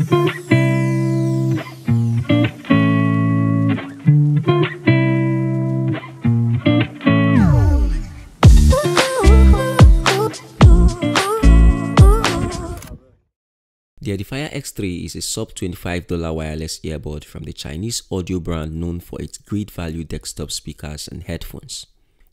The Edifier X3 is a sub $25 wireless earbud from the Chinese audio brand known for its great value desktop speakers and headphones.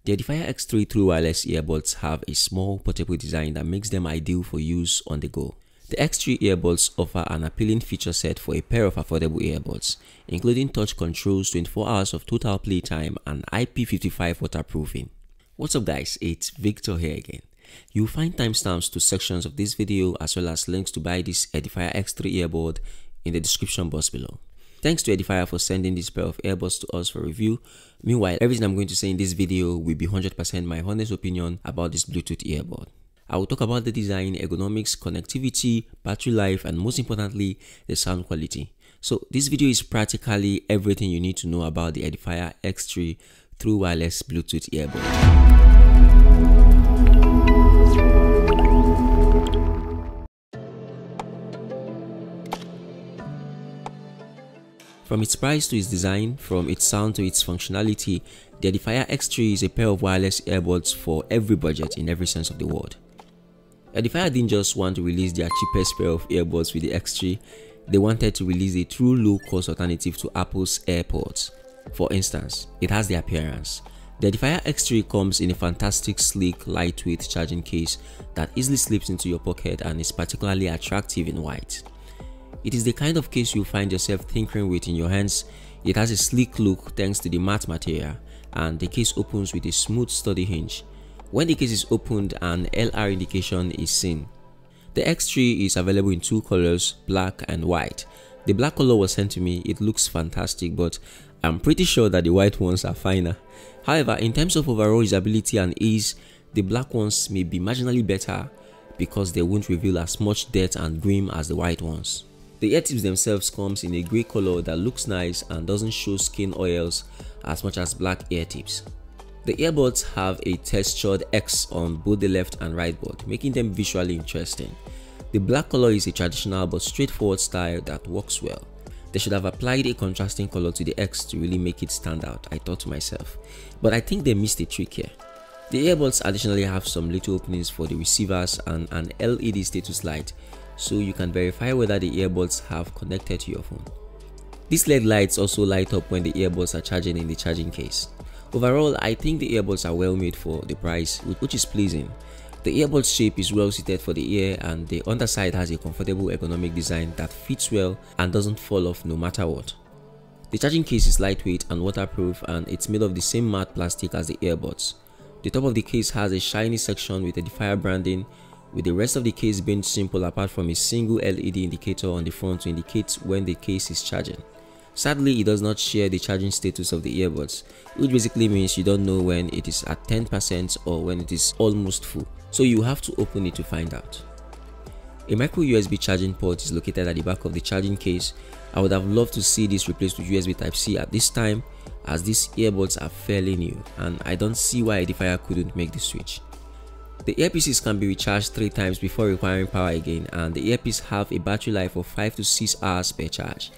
The Edifier X3 true wireless earbuds have a small portable design that makes them ideal for use on the go. The X3 earbuds offer an appealing feature set for a pair of affordable earbuds, including touch controls, 24 hours of total playtime, and IP55 waterproofing. What's up guys, it's Victor here again. You'll find timestamps to sections of this video as well as links to buy this Edifier X3 earbud in the description box below. Thanks to Edifier for sending this pair of earbuds to us for review. Meanwhile, everything I'm going to say in this video will be 100% my honest opinion about this Bluetooth earbud. I will talk about the design, ergonomics, connectivity, battery life, and most importantly, the sound quality. So this video is practically everything you need to know about the Edifier X3 true wireless Bluetooth earbud. From its price to its design, from its sound to its functionality, the Edifier X3 is a pair of wireless earbuds for every budget in every sense of the word. Edifier didn't just want to release their cheapest pair of earbuds with the X3, they wanted to release a true low-cost alternative to Apple's Airpods. For instance, it has the appearance. The Edifier X3 comes in a fantastic, sleek, lightweight charging case that easily slips into your pocket and is particularly attractive in white. It is the kind of case you'll find yourself tinkering with in your hands. It has a sleek look thanks to the matte material, and the case opens with a smooth, sturdy hinge. When the case is opened, an LR indication is seen. The X3 is available in two colors, black and white. The black color was sent to me. It looks fantastic, but I'm pretty sure that the white ones are finer. However, in terms of overall usability and ease, the black ones may be marginally better because they won't reveal as much dirt and grime as the white ones. The ear tips themselves comes in a grey color that looks nice and doesn't show skin oils as much as black ear tips. The earbuds have a textured X on both the left and right board, making them visually interesting. The black color is a traditional but straightforward style that works well. They should have applied a contrasting color to the X to really make it stand out, I thought to myself. But I think they missed a trick here. The earbuds additionally have some little openings for the receivers and an LED status light, so you can verify whether the earbuds have connected to your phone. These LED lights also light up when the earbuds are charging in the charging case. Overall, I think the earbuds are well made for the price, which is pleasing. The earbud shape is well suited for the ear, and the underside has a comfortable ergonomic design that fits well and doesn't fall off no matter what. The charging case is lightweight and waterproof, and it's made of the same matte plastic as the earbuds. The top of the case has a shiny section with Edifier branding, with the rest of the case being simple apart from a single LED indicator on the front to indicate when the case is charging. Sadly, it does not share the charging status of the earbuds, which basically means you don't know when it is at 10% or when it is almost full, so you have to open it to find out. A micro USB charging port is located at the back of the charging case. I would have loved to see this replaced with USB Type-C at this time, as these earbuds are fairly new and I don't see why Edifier couldn't make the switch. The earpieces can be recharged 3 times before requiring power again, and the earpieces have a battery life of 5 to 6 hours per charge,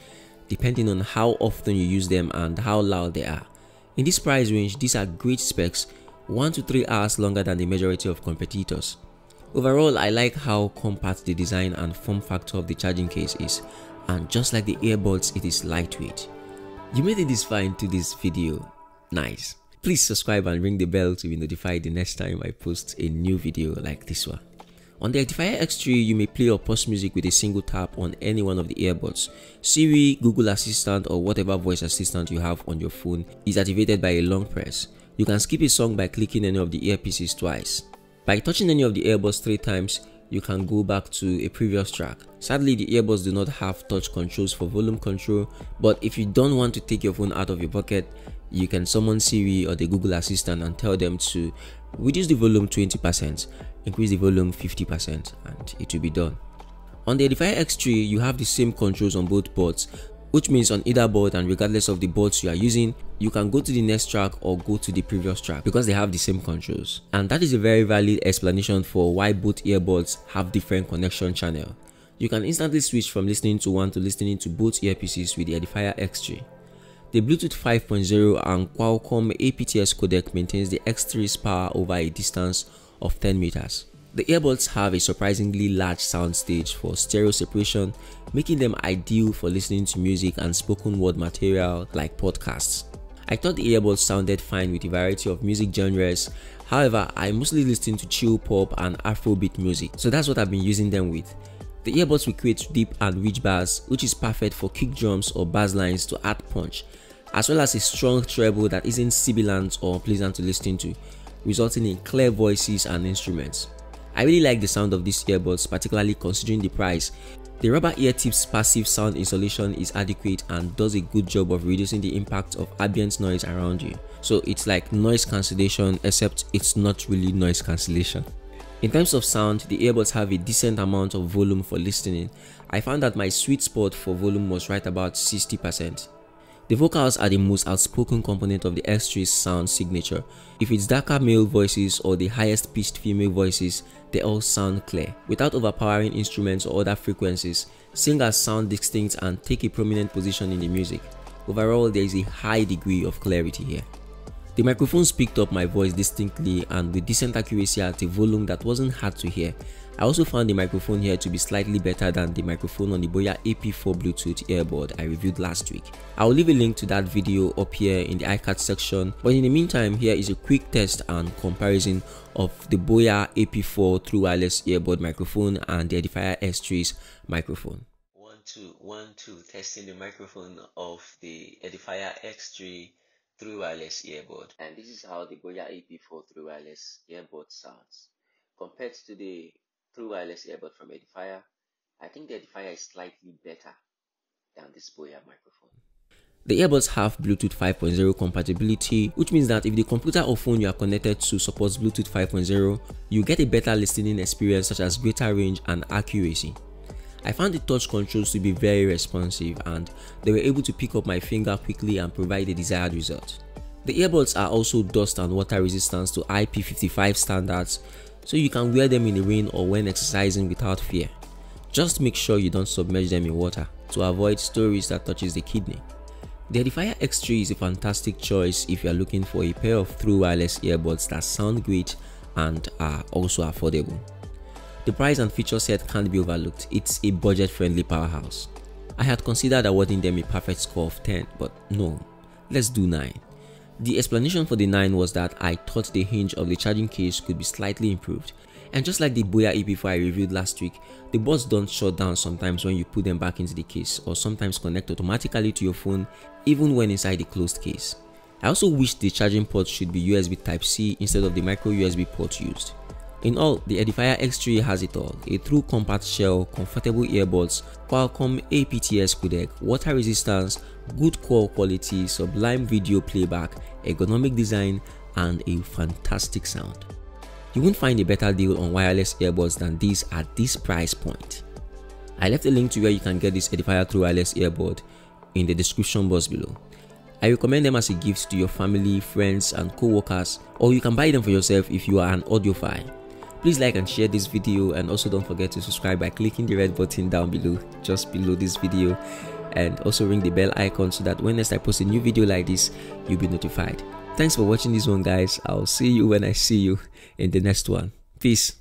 depending on how often you use them and how loud they are. In this price range, these are great specs, 1 to 3 hours longer than the majority of competitors. Overall, I like how compact the design and form factor of the charging case is, and just like the earbuds, it is lightweight. You made it this far into this video. Nice. Please subscribe and ring the bell to be notified the next time I post a new video like this one. On the Edifier X3, you may play or pause music with a single tap on any one of the earbuds. Siri, Google Assistant, or whatever voice assistant you have on your phone is activated by a long press. You can skip a song by clicking any of the earpieces twice. By touching any of the earbuds 3 times, you can go back to a previous track. Sadly, the earbuds do not have touch controls for volume control, but if you don't want to take your phone out of your pocket, you can summon Siri or the Google Assistant and tell them to reduce the volume 20%, increase the volume 50%, and it will be done. On the Edifier X3, you have the same controls on both boards, which means on either board and regardless of the boards you are using, you can go to the next track or go to the previous track because they have the same controls. And that is a very valid explanation for why both earbuds have different connection channel. You can instantly switch from listening to one to listening to both earpieces with the Edifier X3. The Bluetooth 5.0 and Qualcomm APTS codec maintains the X3's power over a distance of 10 meters. The earbuds have a surprisingly large sound stage for stereo separation, making them ideal for listening to music and spoken word material like podcasts. I thought the earbuds sounded fine with a variety of music genres. However, I mostly listen to chill pop and Afrobeat music, so that's what I've been using them with. The earbuds will create deep and rich bass, which is perfect for kick drums or bass lines to add punch, as well as a strong treble that isn't sibilant or unpleasant to listen to, resulting in clear voices and instruments. I really like the sound of these earbuds, particularly considering the price. The rubber ear tips passive sound insulation is adequate and does a good job of reducing the impact of ambient noise around you. So it's like noise cancellation, except it's not really noise cancellation. In terms of sound, the earbuds have a decent amount of volume for listening. I found that my sweet spot for volume was right about 60%. The vocals are the most outspoken component of the X3's sound signature. If it's darker male voices or the highest pitched female voices, they all sound clear. Without overpowering instruments or other frequencies, singers sound distinct and take a prominent position in the music. Overall, there is a high degree of clarity here. The microphones picked up my voice distinctly and with decent accuracy at a volume that wasn't hard to hear. I also found the microphone here to be slightly better than the microphone on the Boya AP4 Bluetooth earbud I reviewed last week. I will leave a link to that video up here in the iCard section, but in the meantime, here is a quick test and comparison of the Boya AP4 True Wireless earbud microphone and the Edifier X3's microphone. 1 2 1 2, testing the microphone of the Edifier X3 True Wireless earbud, and this is how the Boya AP4 True Wireless earbud sounds compared to the True Wireless earbud from Edifier. I think the Edifier is slightly better than this Boya microphone. The earbuds have Bluetooth 5.0 compatibility, which means that if the computer or phone you are connected to supports Bluetooth 5.0, you get a better listening experience such as greater range and accuracy. I found the touch controls to be very responsive and they were able to pick up my finger quickly and provide the desired result. The earbuds are also dust and water resistant to IP55 standards, so you can wear them in the rain or when exercising without fear. Just make sure you don't submerge them in water to avoid stories that touches the kidney. The Edifier X3 is a fantastic choice if you are looking for a pair of true wireless earbuds that sound great and are also affordable. The price and feature set can't be overlooked. It's a budget-friendly powerhouse. I had considered awarding them a perfect score of 10, but no, let's do 9. The explanation for the 9 was that I thought the hinge of the charging case could be slightly improved. And just like the Boya AP4 I reviewed last week, the buds don't shut down sometimes when you put them back into the case, or sometimes connect automatically to your phone even when inside the closed case. I also wish the charging port should be USB Type-C instead of the micro USB port used. In all, the Edifier X3 has it all: a true compact shell, comfortable earbuds, Qualcomm APTS codec, water resistance, good core quality, sublime video playback, ergonomic design, and a fantastic sound. You won't find a better deal on wireless earbuds than these at this price point. I left a link to where you can get this Edifier True Wireless earbud in the description box below. I recommend them as a gift to your family, friends, and co-workers, or you can buy them for yourself if you are an audiophile. Please like and share this video, and also don't forget to subscribe by clicking the red button down below, just below this video, and also ring the bell icon so that when next I post a new video like this, you'll be notified. Thanks for watching this one, guys. I'll see you when I see you in the next one. Peace.